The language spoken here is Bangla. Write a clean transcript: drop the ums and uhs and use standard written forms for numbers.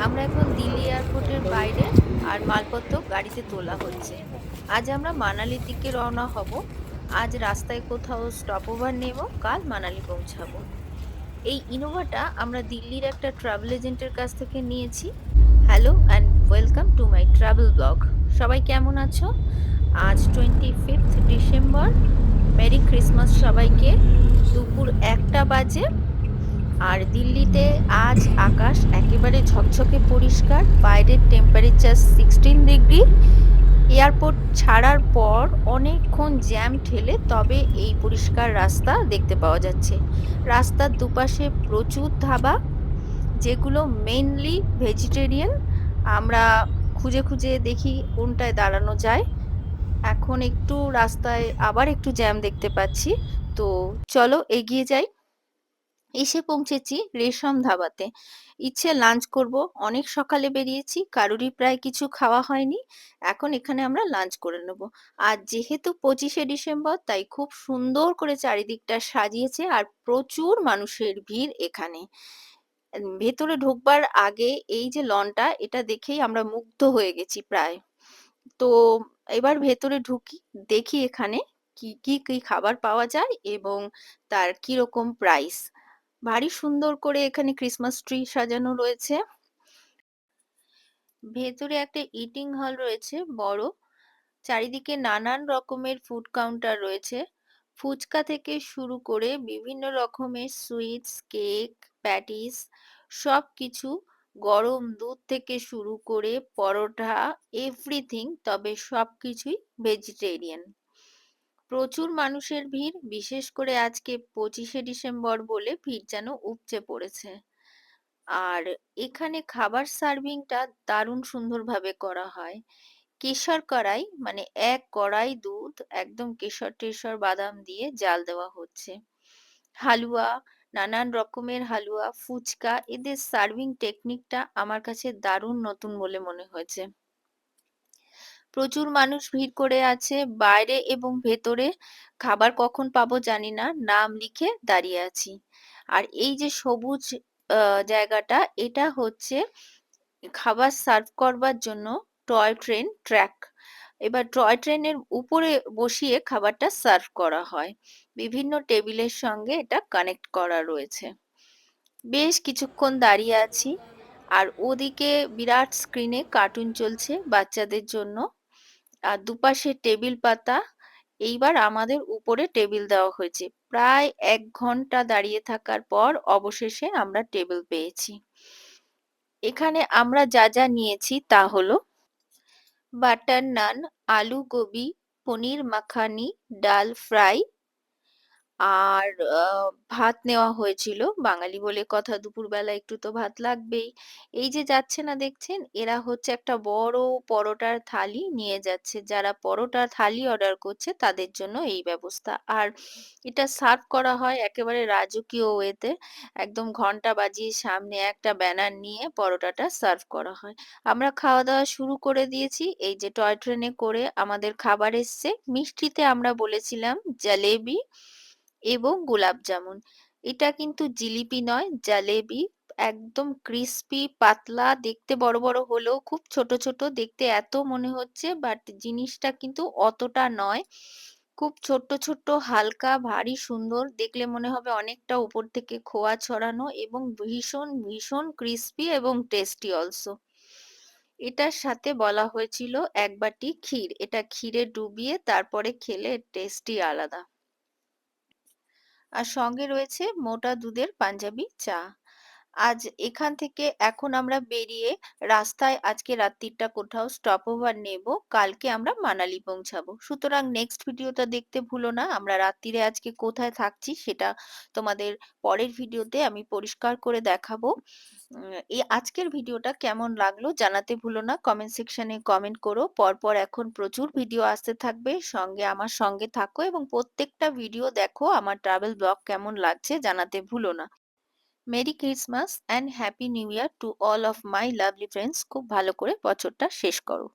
আমরা এখন দিল্লি এয়ারপোর্টের বাইরে আর মালপত্র গাড়িতে তোলা হচ্ছে। আজ আমরা মানালির দিকে রওনা হব। আজ রাস্তায় কোথাও স্টপ ওভার নেব, কাল মানালি পৌঁছাবো। এই ইনোভাটা আমরা দিল্লির একটা ট্রাভেল এজেন্টের কাছ থেকে নিয়েছি। Hello and welcome to my travel blog. সবাই কেমন আছো? আজ 25th ডিসেম্বর। মেরি ক্রিসমাস সবাইকে। দুপুর 1টা বাজে। আর দিল্লিতে আজ আকাশ একেবারে ঝকঝকে পরিষ্কার, বাইরের টেম্পারেচার 16 ডিগ্রি। এয়ারপোর্ট ছাড়ার পর অনেকক্ষণ জ্যাম ঠেলে তবে এই পরিষ্কার রাস্তা দেখতে পাওয়া যাচ্ছে। রাস্তার দুপাশে প্রচুর ধাবা, যেগুলো মেইনলি ভেজিটেরিয়ান। আমরা খুঁজে খুঁজে দেখি কোনটায় দাঁড়ানো যায়। এখন একটু রাস্তায় আবার একটু জ্যাম দেখতে পাচ্ছি। তো চলো এগিয়ে যাই। এসে পৌঁছেছি রেশম ধাবাতে। ইচ্ছে লাঞ্চ করব। অনেক সকালে বেরিয়েছি, কারোরই প্রায় কিছু খাওয়া হয়নি। এখন এখানে আমরা লাঞ্চ করে নেব। আর যেহেতু 25শে ডিসেম্বর, তাই খুব সুন্দর করে চারিদিকটা সাজিয়েছে আর প্রচুর মানুষের ভিড় এখানে। ভেতরে ঢুকবার আগে এই যে লনটা, এটা দেখেই আমরা মুগ্ধ হয়ে গেছি প্রায়। তো এবার ভেতরে ঢুকি, দেখি এখানে কি খাবার পাওয়া যায় এবং তার কিরকম প্রাইস। ভারী সুন্দর করে এখানে ক্রিসমাস ট্রি সাজানো রয়েছে। ভেতরে একটা ইটিং হল রয়েছে বড়। চারিদিকে নানান রকমের ফুড কাউন্টার রয়েছে। ফুচকা থেকে শুরু করে বিভিন্ন রকমের সুইটস, কেক, প্যাটিস, সবকিছু। গরম দুধ থেকে শুরু করে পরোটা, এভরিথিং, তবে সবকিছুই ভেজিটেরিয়ান। প্রচুর মানুষের ভিড়, বিশেষ করে আজকে 25শে ডিসেম্বর বলে ভিড় যেন উপচে পড়েছে। আর এখানে খাবার সার্ভিংটা দারুণ সুন্দরভাবে করা হয়। কেশর কড়াই, মানে এক কড়াই দুধ, একদম কেশর টেশর বাদাম দিয়ে জাল দেওয়া হচ্ছে। হালুয়া, নানান রকমের হালুয়া, ফুচকা, এদের সার্ভিং টেকনিকটা আমার কাছে দারুণ নতুন বলে মনে হয়েছে। প্রচুর মানুষ ভিড় করে আছে বাইরে এবং ভেতরে। খাবার কখন পাবো জানি না, নাম লিখে দাঁড়িয়ে আছি। আর এই যে সবুজ জায়গাটা, এটা হচ্ছে খাবার সার্ভ করবার জন্য টয় ট্রেন ট্র্যাক। এবার টয় ট্রেনের উপরে বসিয়ে খাবারটা সার্ভ করা হয়। বিভিন্ন টেবিলের সঙ্গে এটা কানেক্ট করা রয়েছে। বেশ কিছুক্ষণ দাঁড়িয়ে আছি। আর ওদিকে বিরাট স্ক্রিনে কার্টুন চলছে বাচ্চাদের জন্য। আর দুপাশে টেবিল পাতা। এইবার আমাদের উপরে টেবিল দেওয়া হয়েছে। প্রায় 1 ঘন্টা দাঁড়িয়ে থাকার পর অবশেষে আমরা টেবিল পেয়েছি। এখানে আমরা যা যা নিয়েছি তা হলো বাটার নান, আলু গোবি, পনির মাখানি, ডাল ফ্রাই, আর ভাত নেওয়া হয়েছিল। বাঙালি বলে কথা, দুপুরবেলা একটু তো ভাত লাগবেই। এই যে যাচ্ছে না দেখছেন, এরা হচ্ছে একটা বড় পরোটার থালি নিয়ে যাচ্ছে। যারা পরোটার থালি অর্ডার করছে তাদের জন্য এই ব্যবস্থা। আর এটা সার্ভ করা হয় একেবারে রাজকীয় ওয়েতে। একদম ঘন্টা বাজিয়ে সামনে একটা ব্যানার নিয়ে পরোটাটা সার্ভ করা হয়। আমরা খাওয়া দাওয়া শুরু করে দিয়েছি। এই যে টয় ট্রেনে করে আমাদের খাবার এসছে। মিষ্টিতে আমরা বলেছিলাম জালেবি এবং গোলাপ জামুন। এটা কিন্তু জিলিপি নয়, জালেবি। একদম ক্রিস্পি, পাতলা, দেখতে বড় বড় হলেও খুব ছোট ছোট দেখতে এত মনে হচ্ছে, বাট জিনিসটা কিন্তু অতটা নয়। খুব ছোট্ট ছোট্ট, হালকা, ভারী সুন্দর, দেখলে মনে হবে অনেকটা উপর থেকে খোয়া ছড়ানো এবং ভীষণ ভীষণ ক্রিস্পি এবং টেস্টি অলসো। এটার সাথে বলা হয়েছিল এক বাটি ক্ষীর। এটা ক্ষীরে ডুবিয়ে তারপরে খেলে টেস্টই আলাদা। আর সঙ্গে রয়েছে মোটা দুধের পাঞ্জাবি চা। আজ এখান থেকে এখন আমরা বেরিয়ে রাস্তায় আজকে রাত্রিটা কোথাও স্টপ ওভার নেব, কালকে আমরা মানালি পৌঁছাবো। সুতরাং নেক্সট ভিডিওটা দেখতে ভুলো না। আমরা রাত্রিরে আজকে কোথায় থাকছি সেটা তোমাদের পরের ভিডিওতে আমি পরিষ্কার করে দেখাবো। এই আজকের ভিডিওটা কেমন লাগলো জানাতে ভুলো না, কমেন্ট সেকশনে কমেন্ট করো। পরপর এখন প্রচুর ভিডিও আসতে থাকবে, আমার সঙ্গে থাকো এবং প্রত্যেকটা ভিডিও দেখো। আমার ট্রাভেল ব্লগ কেমন লাগছে জানাতে ভুলো না। Merry Christmas and happy new year to all of my lovely friends. খুব ভালো করে বছরটা শেষ করো।